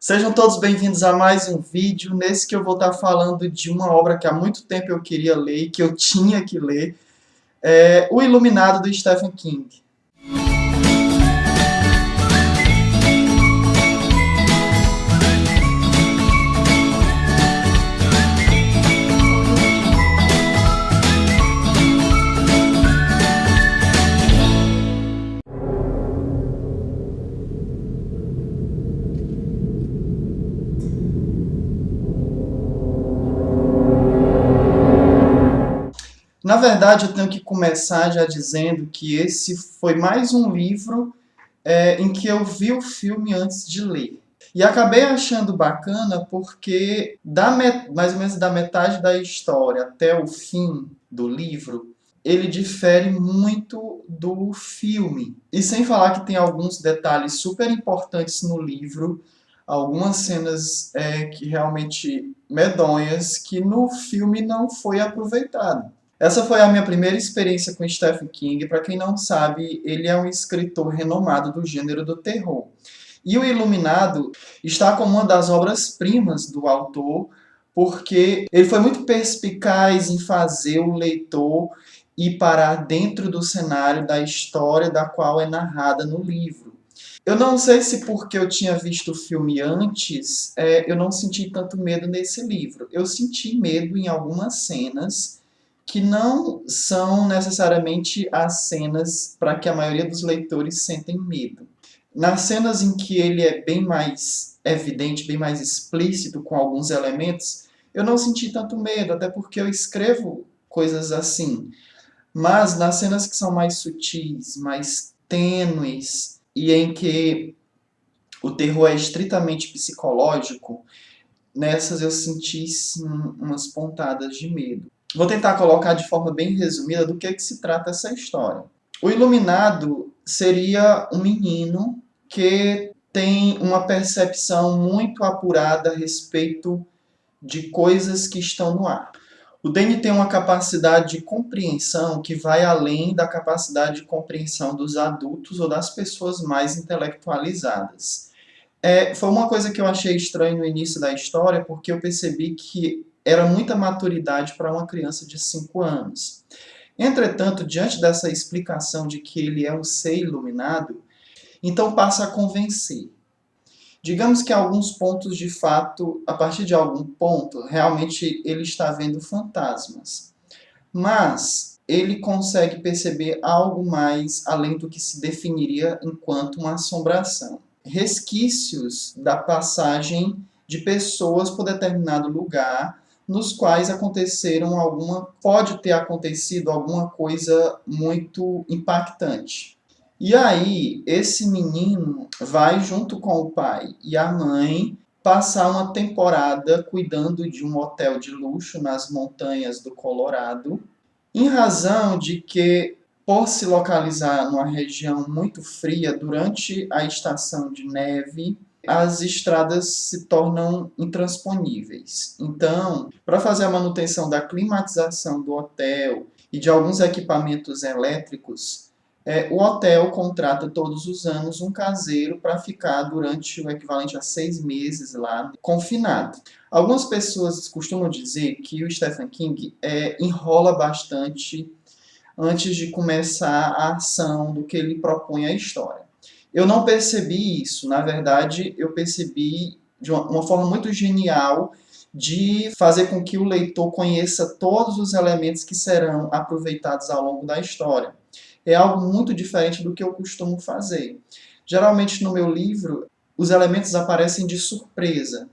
Sejam todos bem-vindos a mais um vídeo, nesse que eu vou estar falando de uma obra que há muito tempo eu queria ler e que eu tinha que ler, O Iluminado, do Stephen King. Na verdade, eu tenho que começar já dizendo que esse foi mais um livro em que eu vi o filme antes de ler. E acabei achando bacana porque, mais ou menos da metade da história até o fim do livro, ele difere muito do filme. E sem falar que tem alguns detalhes super importantes no livro, algumas cenas que realmente medonhas, que no filme não foi aproveitado. Essa foi a minha primeira experiência com Stephen King. Para quem não sabe, ele é um escritor renomado do gênero do terror. E O Iluminado está como uma das obras-primas do autor, porque ele foi muito perspicaz em fazer o leitor ir parar dentro do cenário da história da qual é narrada no livro. Eu não sei se porque eu tinha visto o filme antes, eu não senti tanto medo nesse livro. Eu senti medo em algumas cenas, que não são necessariamente as cenas para que a maioria dos leitores sentem medo. Nas cenas em que ele é bem mais evidente, bem mais explícito com alguns elementos, eu não senti tanto medo, até porque eu escrevo coisas assim. Mas nas cenas que são mais sutis, mais tênues, e em que o terror é estritamente psicológico, nessas eu senti sim umas pontadas de medo. Vou tentar colocar de forma bem resumida do que se trata essa história. O Iluminado seria um menino que tem uma percepção muito apurada a respeito de coisas que estão no ar. O Danny tem uma capacidade de compreensão que vai além da capacidade de compreensão dos adultos ou das pessoas mais intelectualizadas. Foi uma coisa que eu achei estranho no início da história, porque eu percebi que era muita maturidade para uma criança de 5 anos. Entretanto, diante dessa explicação de que ele é um ser iluminado, então passa a convencer. Digamos que alguns pontos, de fato, a partir de algum ponto, realmente ele está vendo fantasmas. Mas ele consegue perceber algo mais além do que se definiria enquanto uma assombração. Resquícios da passagem de pessoas por determinado lugar, nos quais pode ter acontecido alguma coisa muito impactante. E aí, esse menino vai, junto com o pai e a mãe, passar uma temporada cuidando de um hotel de luxo nas montanhas do Colorado, em razão de que, por se localizar numa região muito fria, durante a estação de neve, as estradas se tornam intransponíveis. Então, para fazer a manutenção da climatização do hotel e de alguns equipamentos elétricos, o hotel contrata todos os anos um caseiro para ficar durante o equivalente a 6 meses lá, confinado. Algumas pessoas costumam dizer que o Stephen King enrola bastante antes de começar a ação do que ele propõe a história. Eu não percebi isso. Na verdade, eu percebi de uma forma muito genial de fazer com que o leitor conheça todos os elementos que serão aproveitados ao longo da história. É algo muito diferente do que eu costumo fazer. Geralmente, no meu livro, os elementos aparecem de surpresa.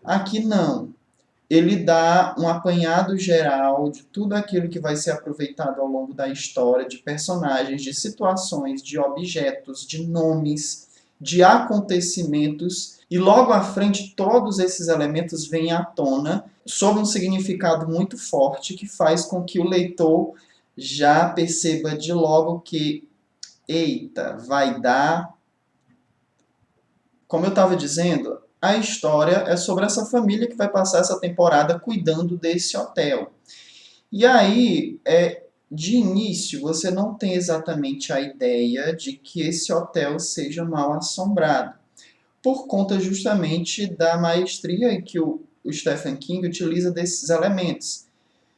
Aqui não. Ele dá um apanhado geral de tudo aquilo que vai ser aproveitado ao longo da história, de personagens, de situações, de objetos, de nomes, de acontecimentos, e logo à frente todos esses elementos vêm à tona sob um significado muito forte que faz com que o leitor já perceba de logo que, eita, vai dar. Como eu estava dizendo, a história é sobre essa família que vai passar essa temporada cuidando desse hotel. E aí, de início, você não tem exatamente a ideia de que esse hotel seja mal assombrado. por conta justamente da maestria que o Stephen King utiliza desses elementos.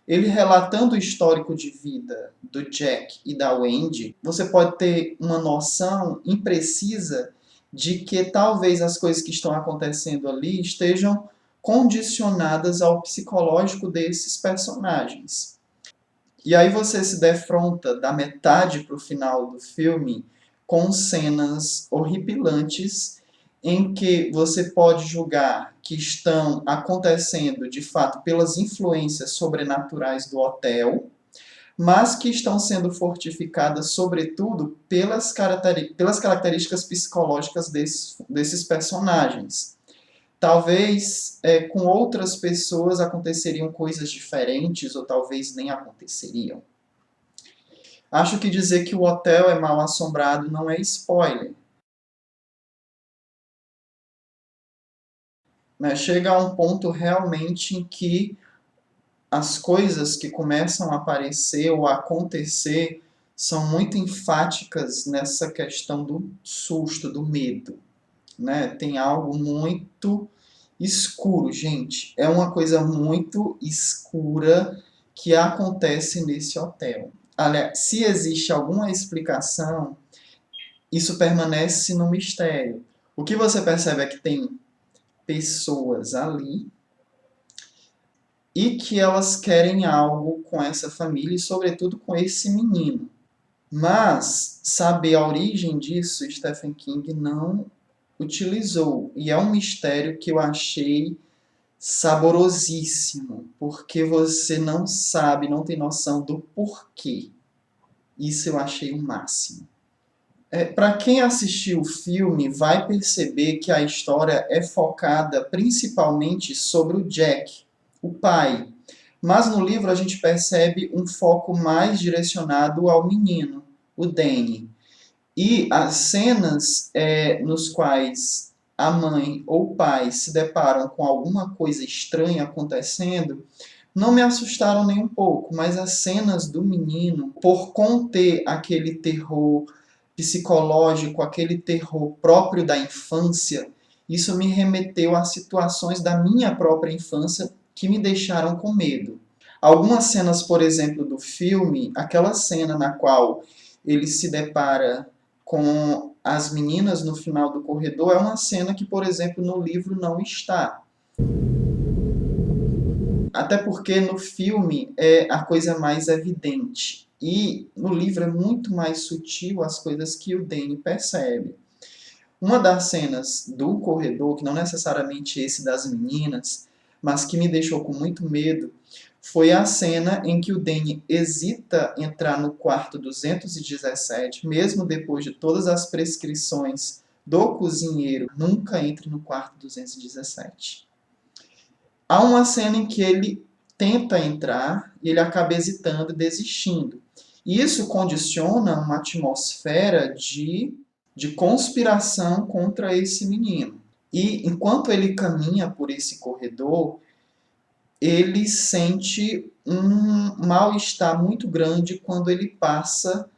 Ele relatando o histórico de vida do Jack e da Wendy, você pode ter uma noção imprecisa de que talvez as coisas que estão acontecendo ali estejam condicionadas ao psicológico desses personagens. E aí você se defronta da metade para o final do filme com cenas horripilantes em que você pode julgar que estão acontecendo de fato pelas influências sobrenaturais do hotel, mas que estão sendo fortificadas sobretudo pelas características psicológicas desses personagens. Talvez com outras pessoas aconteceriam coisas diferentes, ou talvez nem aconteceriam. Acho que dizer que o hotel é mal assombrado não é spoiler. Chega a um ponto realmente em que as coisas que começam a aparecer ou a acontecer são muito enfáticas nessa questão do susto, do medo. Tem algo muito escuro, gente. É uma coisa muito escura que acontece nesse hotel. Aliás, se existe alguma explicação, isso permanece no mistério. O que você percebe é que tem pessoas ali e que elas querem algo com essa família e, sobretudo, com esse menino. Mas saber a origem disso, Stephen King não utilizou. E é um mistério que eu achei saborosíssimo, porque você não sabe, não tem noção do porquê. Isso eu achei o máximo. Para quem assistiu o filme, vai perceber que a história é focada principalmente sobre o Jack, o pai. Mas no livro a gente percebe um foco mais direcionado ao menino, o Danny. E as cenas nos quais a mãe ou o pai se deparam com alguma coisa estranha acontecendo, não me assustaram nem um pouco, mas as cenas do menino, por conter aquele terror psicológico, aquele terror próprio da infância, isso me remeteu a situações da minha própria infância que me deixaram com medo. Algumas cenas, por exemplo, do filme, aquela cena na qual ele se depara com as meninas no final do corredor, é uma cena que, por exemplo, no livro não está. Até porque no filme é a coisa mais evidente. E no livro é muito mais sutil as coisas que o Danny percebe. Uma das cenas do corredor, que não necessariamente esse das meninas, mas que me deixou com muito medo, foi a cena em que o Danny hesita entrar no quarto 217, mesmo depois de todas as prescrições do cozinheiro, nunca entre no quarto 217. Há uma cena em que ele tenta entrar e ele acaba hesitando e desistindo. E isso condiciona uma atmosfera de conspiração contra esse menino. E enquanto ele caminha por esse corredor, ele sente um mal-estar muito grande quando ele passa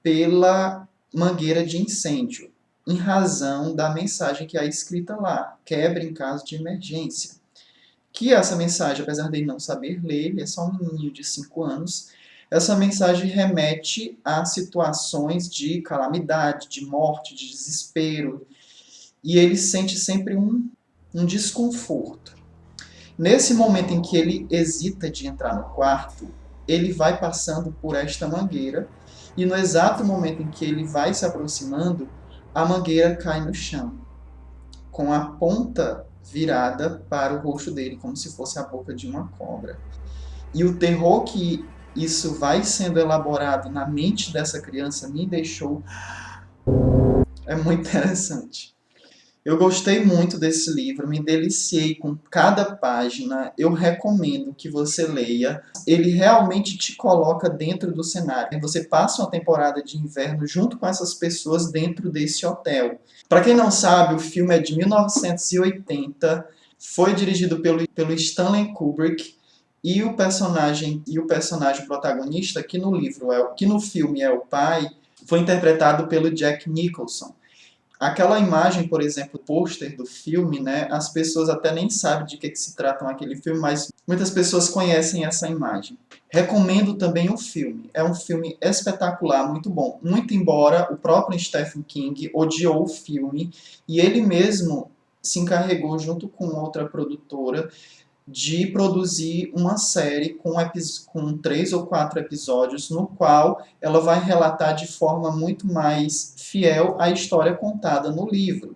pela mangueira de incêndio, em razão da mensagem que é escrita lá, quebre em caso de emergência. Que essa mensagem, apesar de ele não saber ler, ele é só um menino de 5 anos, essa mensagem remete a situações de calamidade, de morte, de desespero, e ele sente sempre um desconforto. Nesse momento em que ele hesita de entrar no quarto, ele vai passando por esta mangueira, e no exato momento em que ele vai se aproximando, a mangueira cai no chão, com a ponta virada para o rosto dele, como se fosse a boca de uma cobra. E o terror que isso vai sendo elaborado na mente dessa criança me deixou... É muito interessante. Eu gostei muito desse livro, me deliciei com cada página, eu recomendo que você leia. Ele realmente te coloca dentro do cenário. Você passa uma temporada de inverno junto com essas pessoas dentro desse hotel. Para quem não sabe, o filme é de 1980, foi dirigido pelo Stanley Kubrick, e o personagem protagonista, que no filme é o pai, foi interpretado pelo Jack Nicholson. Aquela imagem, por exemplo, pôster do filme, né? As pessoas até nem sabem de que se trata aquele filme, mas muitas pessoas conhecem essa imagem. Recomendo também o filme. É um filme espetacular, muito bom. Muito embora o próprio Stephen King odiou o filme e ele mesmo se encarregou, junto com outra produtora, de produzir uma série com 3 ou 4 episódios, no qual ela vai relatar de forma muito mais fiel a história contada no livro.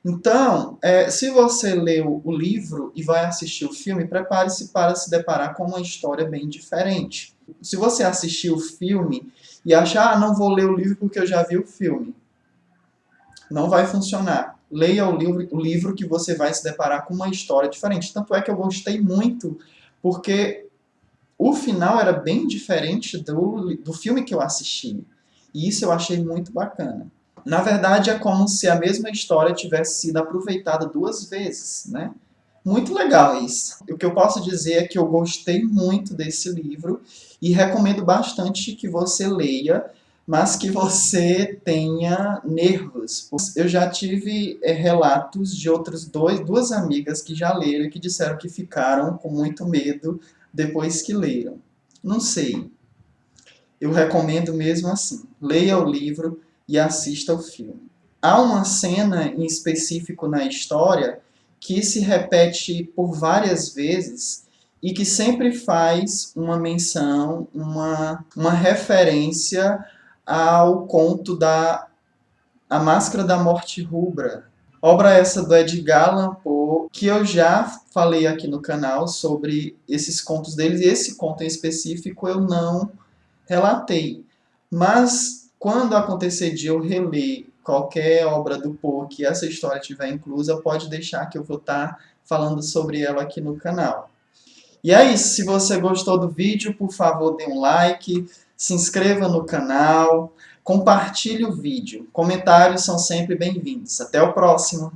Então, se você leu o livro e vai assistir o filme, prepare-se para se deparar com uma história bem diferente. Se você assistir o filme e achar, não vou ler o livro porque eu já vi o filme, não vai funcionar. Leia o livro que você vai se deparar com uma história diferente. Tanto é que eu gostei muito, porque o final era bem diferente do filme que eu assisti. E isso eu achei muito bacana. Na verdade, é como se a mesma história tivesse sido aproveitada 2 vezes, né? Muito legal isso. O que eu posso dizer é que eu gostei muito desse livro e recomendo bastante que você leia, mas que você tenha nervos. Eu já tive relatos de duas amigas que já leram e que disseram que ficaram com muito medo depois que leram. Não sei. Eu recomendo mesmo assim. Leia o livro e assista o filme. Há uma cena em específico na história que se repete por várias vezes e que sempre faz uma menção, uma referência ao conto da A Máscara da Morte Rubra. Obra essa do Edgar Allan Poe, que eu já falei aqui no canal sobre esses contos deles, e esse conto em específico eu não relatei. Mas, quando acontecer de eu reler qualquer obra do Poe que essa história tiver inclusa, pode deixar que eu vou estar falando sobre ela aqui no canal. E é isso. Se você gostou do vídeo, por favor, dê um like, se inscreva no canal, compartilhe o vídeo. Comentários são sempre bem-vindos. Até o próximo!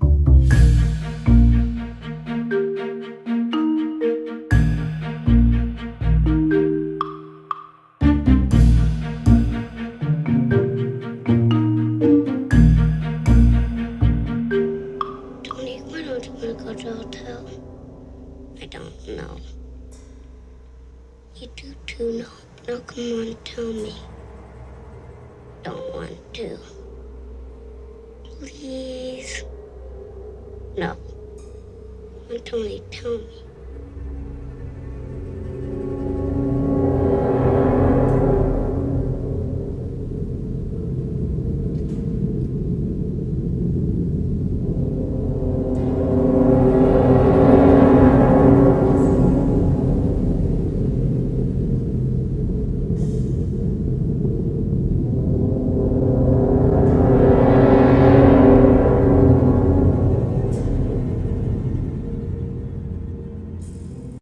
Tony, why don't you want to go to a hotel? I don't know. You do too know. Now come on, tell me. Don't want to. Please. No. Tony, tell me.